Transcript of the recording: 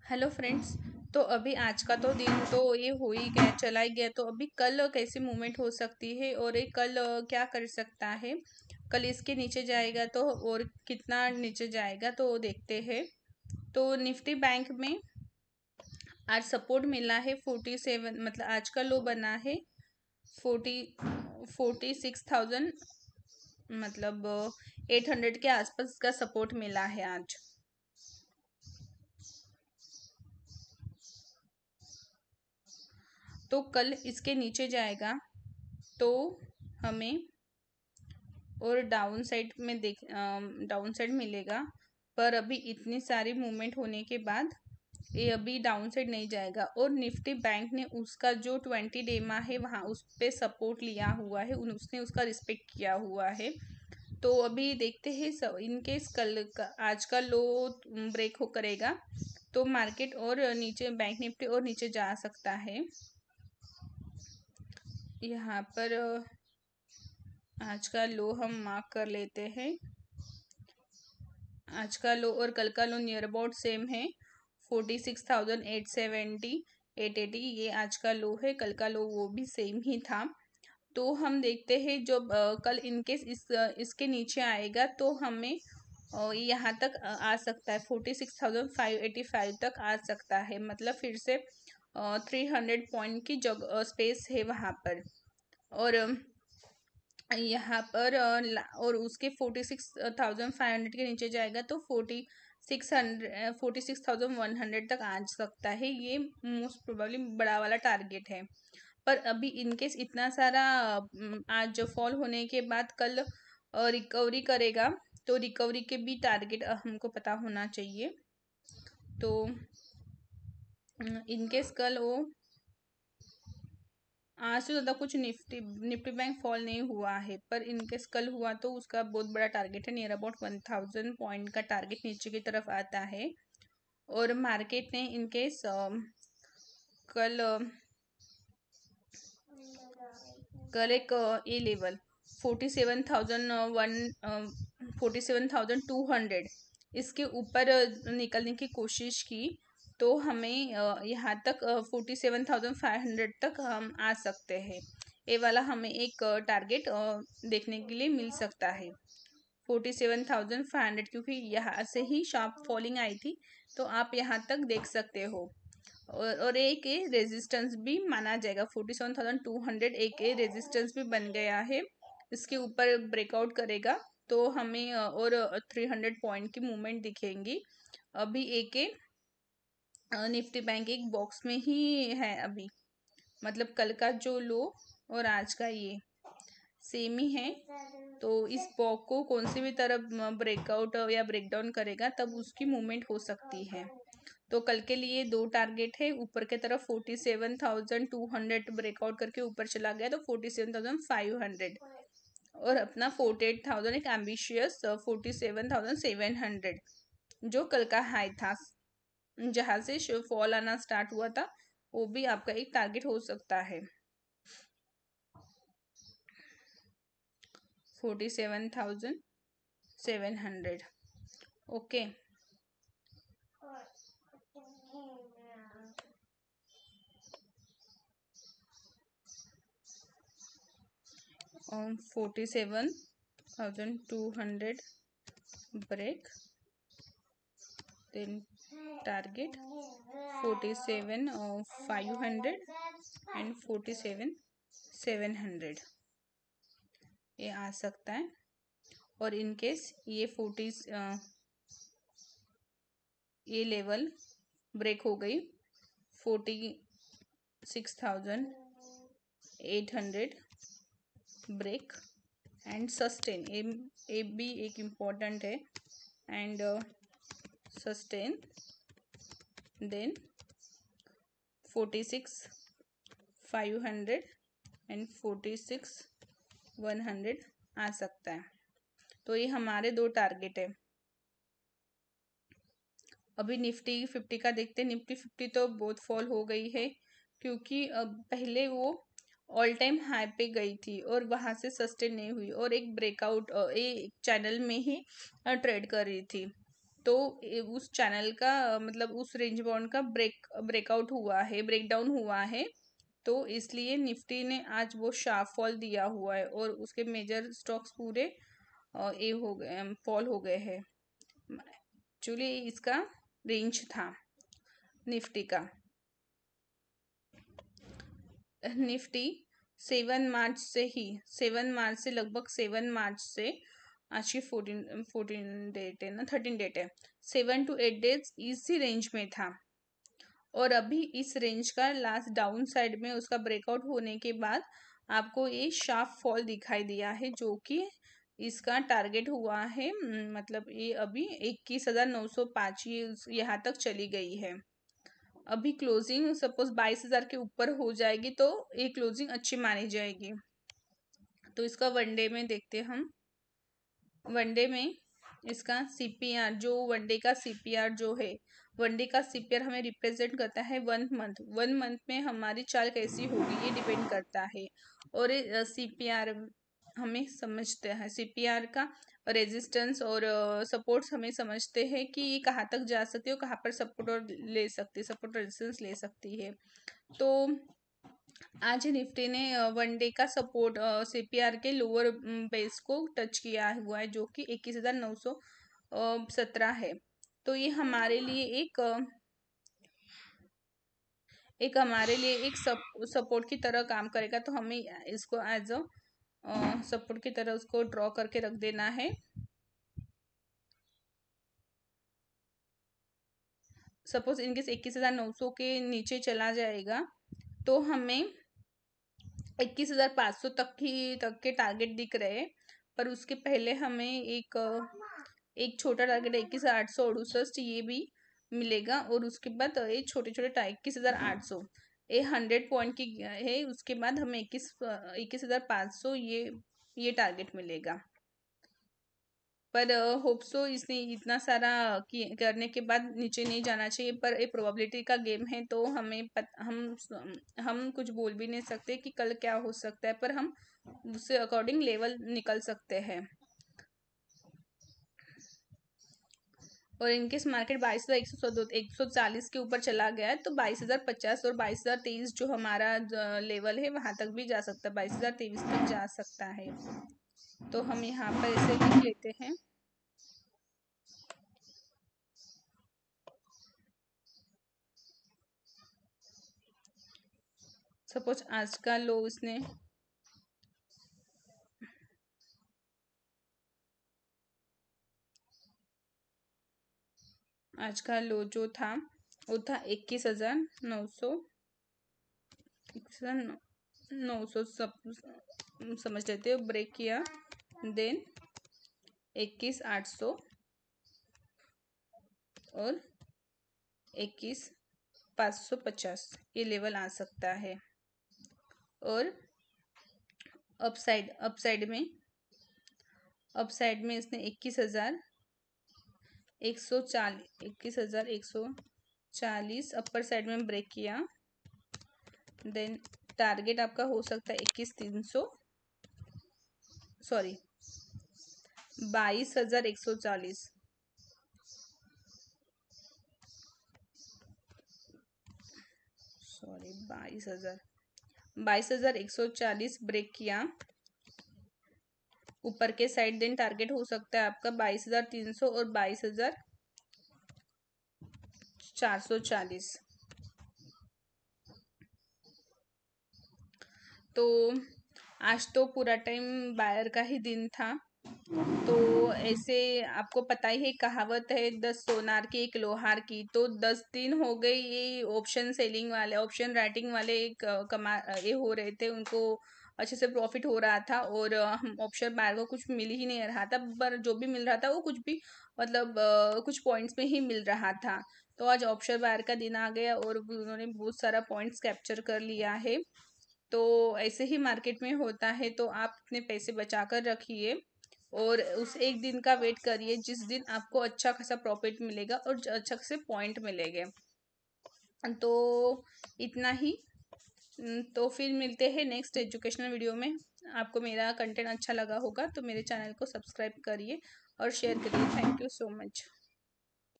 Hello friends. तो अभी आज का तो दिन तो ये हो ही गया, चला ही गया। तो अभी कल कैसी मूवमेंट हो सकती है और ये कल क्या कर सकता है। कल इसके नीचे जाएगा तो और कितना नीचे जाएगा तो वो देखते हैं। तो निफ्टी बैंक में आज सपोर्ट मिला है 47, मतलब आज का लो बना है 46,000, मतलब 800 के आसपास का सपोर्ट मिला है आज। तो कल इसके नीचे जाएगा तो हमें और डाउन साइड में डाउन साइड मिलेगा। पर अभी इतनी सारी मूवमेंट होने के बाद ये अभी डाउन साइड नहीं जाएगा। और निफ्टी बैंक ने उसका जो 20 डेमा है वहाँ उस पे सपोर्ट लिया हुआ है, उसने उसका रिस्पेक्ट किया हुआ है। तो अभी देखते हैं इनकेस कल का आज का लो ब्रेक हो करेगा तो मार्केट और नीचे, बैंक निफ्टी और नीचे जा सकता है। यहाँ पर आज का लो हम मार्क कर लेते हैं। आज का लो और कल का लो नियर अबाउट सेम है, 46,870 880। ये आज का लो है, कल का लो वो भी सेम ही था। तो हम देखते हैं जो कल इनकेस इसके नीचे आएगा तो हमें यहाँ तक आ सकता है, 46,585 तक आ सकता है। मतलब फिर से 300 पॉइंट की जगह स्पेस है वहाँ पर। और यहाँ पर और उसके 46,500 के नीचे जाएगा तो 46,100 तक आ सकता है। ये मोस्ट प्रोबेबली बड़ा वाला टारगेट है। पर अभी इनकेस इतना सारा आज फॉल होने के बाद कल रिकवरी करेगा तो रिकवरी के भी टारगेट हमको पता होना चाहिए। तो इनकेस कल वो आज से ज़्यादा कुछ निफ्टी निफ्टी बैंक फॉल नहीं हुआ है, पर इनकेस कल हुआ तो उसका बहुत बड़ा टारगेट है, नियर अबाउट 1000 पॉइंट का टारगेट नीचे की तरफ आता है। और मार्केट ने इनकेस कल कल एक ये लेवल 47,200 इसके ऊपर निकलने की कोशिश की तो हमें यहाँ तक 47,500 तक हम आ सकते हैं। ये वाला हमें एक टारगेट देखने के लिए मिल सकता है, 47,500, क्योंकि यहाँ से ही शार्प फॉलिंग आई थी। तो आप यहाँ तक देख सकते हो। और एक रेजिस्टेंस भी माना जाएगा, 47,200 एक रेजिस्टेंस भी बन गया है। इसके ऊपर ब्रेकआउट करेगा तो हमें और 300 पॉइंट की मूवमेंट दिखेंगी। अभी एक निफ्टी बैंक एक बॉक्स में ही है अभी, मतलब कल का जो लो और आज का ये सेम ही है। तो इस बॉक्स को कौन सी भी तरफ ब्रेकआउट या ब्रेकडाउन करेगा तब उसकी मूवमेंट हो सकती है। तो कल के लिए दो टारगेट है, ऊपर के तरफ 47,200 ब्रेकआउट करके ऊपर चला गया तो 47,500, और अपना 48,000 एक एम्बिशियस 47,700 जो कल का हाई था, जहाँ से फॉल आना स्टार्ट हुआ था, वो भी आपका एक टारगेट हो सकता है। 47,700। Okay. 47,200 break, then target 47,500 and 47,700 ये आ सकता है। और इनकेस ये 40 ये लेवल ब्रेक हो गई 46,800 ब्रेक एंड सस्टेन, ये भी एक इम्पॉर्टेंट है, एंड सस्टेन देन 46,500 एंड 46,100 आ सकता है। तो ये हमारे दो टारगेट है। अभी निफ्टी 50 का देखते हैं। निफ्टी 50 तो बहुत फॉल हो गई है, क्योंकि अब पहले वो ऑल टाइम हाई पे गई थी और वहां से सस्टेन नहीं हुई और एक ब्रेकआउट एक चैनल में ही ट्रेड कर रही थी। तो उस चैनल का मतलब उस रेंज बाउंड का ब्रेकआउट हुआ है, ब्रेकडाउन हुआ है। तो इसलिए निफ्टी ने आज वो शार्प फॉल दिया हुआ है और उसके मेजर स्टॉक्स पूरे ये हो गए, फॉल हो गए हैं। एक्चुअली इसका रेंज था निफ्टी का। निफ्टी 7 मार्च से लगभग 7 मार्च से आज की 14 डेट है ना, 13 डेट है, 7 to 8 डेज इसी रेंज में था। और अभी इस रेंज का लास्ट डाउन साइड में उसका ब्रेकआउट होने के बाद आपको ये शार्प फॉल दिखाई दिया है, जो कि इसका टारगेट हुआ है। मतलब ये अभी 21,905 ये यहाँ तक चली गई है। अभी क्लोजिंग सपोज 22,000 के ऊपर हो जाएगी तो ये क्लोजिंग अच्छी मानी जाएगी। तो इसका वनडे में देखते हैं हम। वनडे में इसका सीपीआर, जो वनडे का सीपीआर जो है, वनडे का सीपीआर हमें रिप्रेजेंट करता है 1 मंथ। 1 मंथ में हमारी चाल कैसी होगी ये डिपेंड करता है। और सीपीआर हमें समझते हैं, सीपीआर का रेजिस्टेंस और सपोर्ट्स हमें समझते हैं कि ये कहाँ तक जा सकती है और कहाँ पर सपोर्ट और ले सकती है, सपोर्ट रेजिस्टेंस ले सकती है। तो आज निफ्टी ने वनडे का सपोर्ट सीपीआर के लोअर बेस को टच किया हुआ है, जो कि 21,917 है। तो ये हमारे लिए एक हमारे लिए एक सपोर्ट की तरह काम करेगा। तो हमें इसको एज अ सपोर्ट की तरह उसको ड्रॉ करके रख देना है। सपोज इनकेस 21,900 के नीचे चला जाएगा तो हमें 21,500 तक के टारगेट दिख रहे हैं। पर उसके पहले हमें एक छोटा टारगेट 21,868 ये भी मिलेगा। और उसके बाद ये छोटे छोटे 21,800 ये 100 पॉइंट की है। उसके बाद हमें 21,500 ये टारगेट मिलेगा। पर होप सो इसने इतना सारा करने के बाद नीचे नहीं जाना चाहिए। पर ये प्रोबेबिलिटी का गेम है, तो हम कुछ बोल भी नहीं सकते कि कल क्या हो सकता है, पर हम उससे अकॉर्डिंग लेवल निकल सकते हैं। और इनकेस मार्केट 22,140 के ऊपर चला गया है तो 22,050 और 22,023 जो हमारा लेवल है वहां तक भी जा सकता है, 22,023 तक जा सकता है। तो हम यहाँ पर इसे लिख लेते हैं। सपोज आज का लो इसने आज का लो जो था वो था 21,900 समझ लेते हो, ब्रेक किया। देन 21,800 और 21,550 ये लेवल आ सकता है। और अपसाइड में इसने 21,140 अपर साइड में ब्रेक किया। देन टारगेट आपका हो सकता है 22,140 22,140 ब्रेक किया ऊपर के साइड। देन टारगेट हो सकता है आपका 22,300 और 22,440। तो आज तो पूरा टाइम बायर का ही दिन था। तो ऐसे आपको पता ही है, कहावत है 10 सोनार की 1 लोहार की। तो 10 दिन हो गए ये ऑप्शन सेलिंग वाले, ऑप्शन राइटिंग वाले ये हो रहे थे, उनको अच्छे से प्रॉफिट हो रहा था। और हम ऑप्शन बायर को कुछ मिल ही नहीं रहा था, पर जो भी मिल रहा था वो कुछ भी मतलब कुछ पॉइंट्स में ही मिल रहा था। तो आज ऑप्शन बायर का दिन आ गया और उन्होंने बहुत सारा पॉइंट्स कैप्चर कर लिया है। तो ऐसे ही मार्केट में होता है। तो आप अपने पैसे बचा कर रखिए और उस एक दिन का वेट करिए जिस दिन आपको अच्छा खासा प्रॉफिट मिलेगा और अच्छा खासे पॉइंट मिलेंगे। तो इतना ही। तो फिर मिलते हैं नेक्स्ट एजुकेशनल वीडियो में। आपको मेरा कंटेंट अच्छा लगा होगा तो मेरे चैनल को सब्सक्राइब करिए और शेयर करिए। Thank you so much.